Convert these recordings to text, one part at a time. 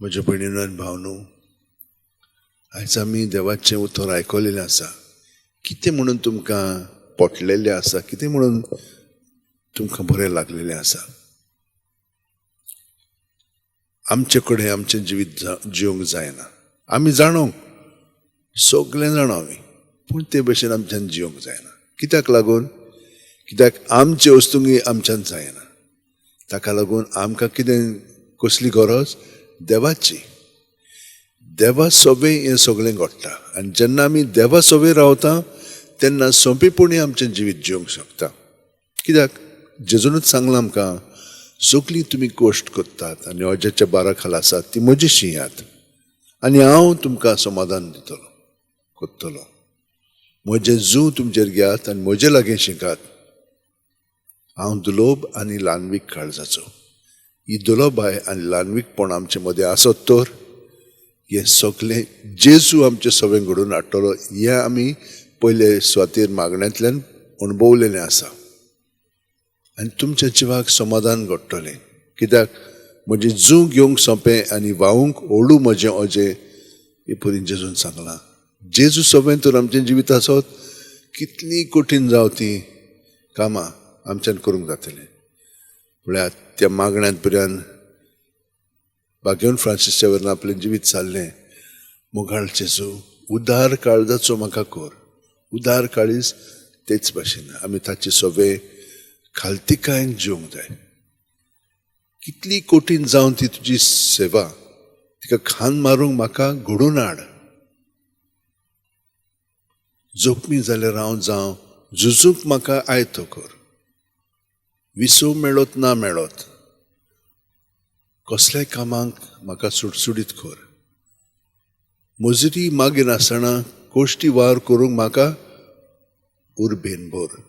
म्हज्या भयणीनो आनी भावनो, आयज आमी देवाचें उतर आयकलेलें आसा. कितें म्हणून तुमकां पटलेलें आसा, कितें म्हणून तुमकां बरें लागलेलें आसा. आमचे कडेन आमचें जिवीत जिवंक जायना. आमी जाणो, सगळें जाणो आमी, पूण ते भशेन आमच्यान जिवंक जायना. कित्याक लागून? कित्याक आमचे वस्तूंक आमच्यान जायना. ताका लागून आमकां कितें कसली गरज? देवाची. देवा सोबे हें सगळें घडटा. आनी जेन्ना आमी देवा सोबे रावता तेन्ना सोंपेपणी आमचें जिवीत जिवंक शकता. कित्याक जेजूनच सांगलां आमकां, सगळीं तुमी गोश्ट करतात आनी अजाच्या बारा खाला आसात ती म्हजीशी यात आनी हांव तुमकां समाधान दितलो, करतलो. म्हजें जू तुमचेर घेयात आनी म्हजे लागीं शिकात. हांव दुलोभ आनी ल्हानवीक काळजाचो. ही दुलोबाय आनी ल्हानवीकपण आमचे मदें आसत तर हे सगळें जेजू आमचे सवें घडोवन हाडटलो. हें आमी पयले स्वातेर मागण्यांतल्यान अणभवलेलें आसा. आनी तुमच्या जिवाक समाधान घडटलें. कित्याक म्हजें जू घेवंक सोंपें आनी व्हावूंक ओडू म्हजें अजें, हे परीन जेजून सांगलां. जेजू सोबें तर आमचें जिवीत आसत, कितलीं कठीण जावं तीं कामां आमच्यान करूंक जातलें. म्हळ्यार त्या मागण्यांत पर्यान बागेवन फ्रांसिसच्या वरन आपलें जिवीत चाललें. मोगाळ जेजू, उदार काळजाचो म्हाका कर. उदार काळीज तेच भाशेन आमी ताचे सोबे खालतिकायेन जिवंक जाय. कितली कठीण जावन ती तुजी सेवा, तिका खान मारूंक म्हाका घडोवन हाड. जोखमी जाल्यार हांव जावं, झुजूंक म्हाका आयतो कर. विसव मेळत ना मेळत, कसल्याय कामांक म्हाका सुटसुडीत कर. मजुरी मागिनासतना कोश्टी वार करूंक म्हाका उर्बेन भर.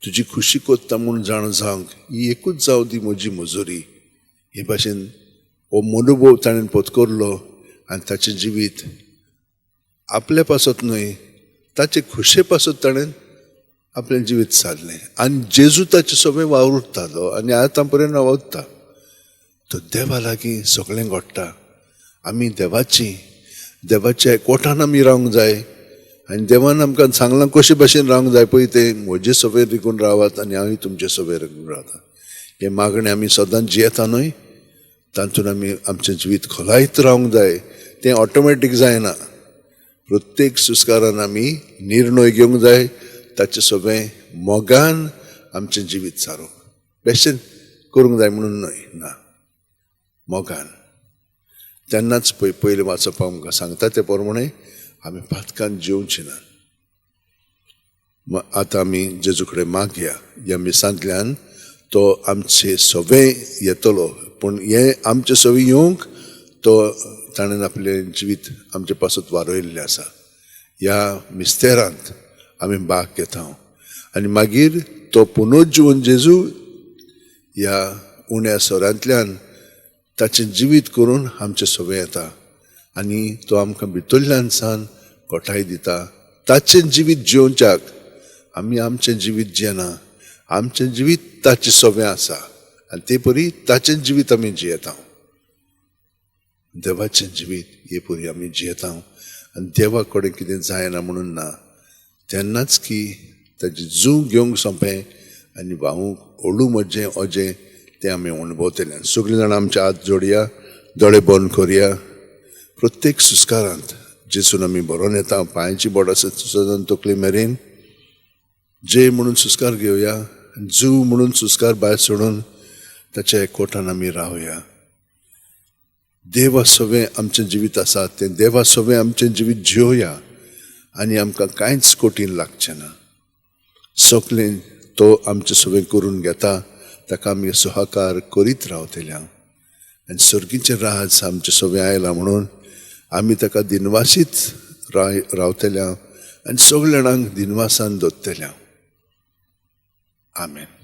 तुजी खुशी कोत्ता म्हूण जाण जावंक ही एकूच जावं दी म्हजी मजुरी. हे भाशेन हो मनोभव ताणें पत्करलो आनी ताचें जिवीत आपल्या पासत न्हय, ताचे खुशे पासत ताणें आपलें जिवीत सारलें. आनी जेजू ताचे सोबें वावुरतालो आनी आतां पर्यंत वावुरता. तो देवा लागीं सगळें घडटा. आमी देवाच्या एकवटान आमी रावंक जाय. आनी देवान आमकां सांगलां कशे भाशेन रावंक जाय पळय तें, म्हजे सोबेर रिगून रावात आनी हांवूय तुमचे सोबेर रिगून रावता. हे मागणें आमी सदांच जियेता न्हय, तातूंत आमी आमचें जिवीत खोलायत रावंक जाय. तें ऑटोमॅटीक जायना. प्रत्येक सुस्कारान आमी निर्णय घेवंक जाय. ताचे सोबें मोगान आमचें जिवीत सारूंक. बेश्टेन करूंक जाय म्हणून न्हय, ना, मोगान. तेन्नाच पयलें वाचप आमकां सांगता ते प्रमाणे आमी पातकान जिवची ना. आतां आमी जेजू कडेन मागया. ह्या मिसांतल्यान तो आमचे सोबें येतलो. पूण हें आमचे सोबें येवंक तो ताणें आपलें जिवीत आमचे पासत वारोयल्लें आसा. ह्या मिस्तेरांत आमी भाग घेता. आनी मागीर तो पुनर्जीवन जेजू ह्या उण्या सोऱ्यांतल्यान ताचें जिवीत करून आमचे सोबें येता. आनी तो आमकां भितरल्यान सान घोटाय दिता. ताचें जिवीत जिवच्याक आमी आमचें जिवीत जियेना. आमचें जिवीत ताचे सोबें आसा आनी ते परी ताचें जिवीत आमी जियेता. देवाचें जिवीत हे परी आमी जियेता. आनी देवा कडेन कितें जायना म्हणून ना. तेन्नाच की ताची जू घेवंक सोंपें आनी व्हावूंक ओडू म्हजें अजें तें आमी अणभवतलें. सगळीं जाणां आमचे हात जोडया, दोळे बंद करया. प्रत्येक सुस्कारांत जेजून आमी बरोवन येता. पांयाची बोट आसत सदां तकले मेरेन जे म्हणून सुस्कार घेवया. जू म्हणून सुस्कार भायर सोडून ताच्या एकवटान आमी रावया. देवा सोबें आमचें जिवीत आसा तें देवा सोबें आमचें जिवीत जियोया. आनी आमकां कांयच कठीण लागचें ना. सगळें तो आमचे सोबें करून घेता. ताका आमी सुहाकार करीत रावतले. आनी सर्गीचें राज आमचे सोबें आयलां म्हणून आमी ताका दिनवासीत रावतले आनी सगळ्या जाणांक दिनवासान दवरतले. आमेन.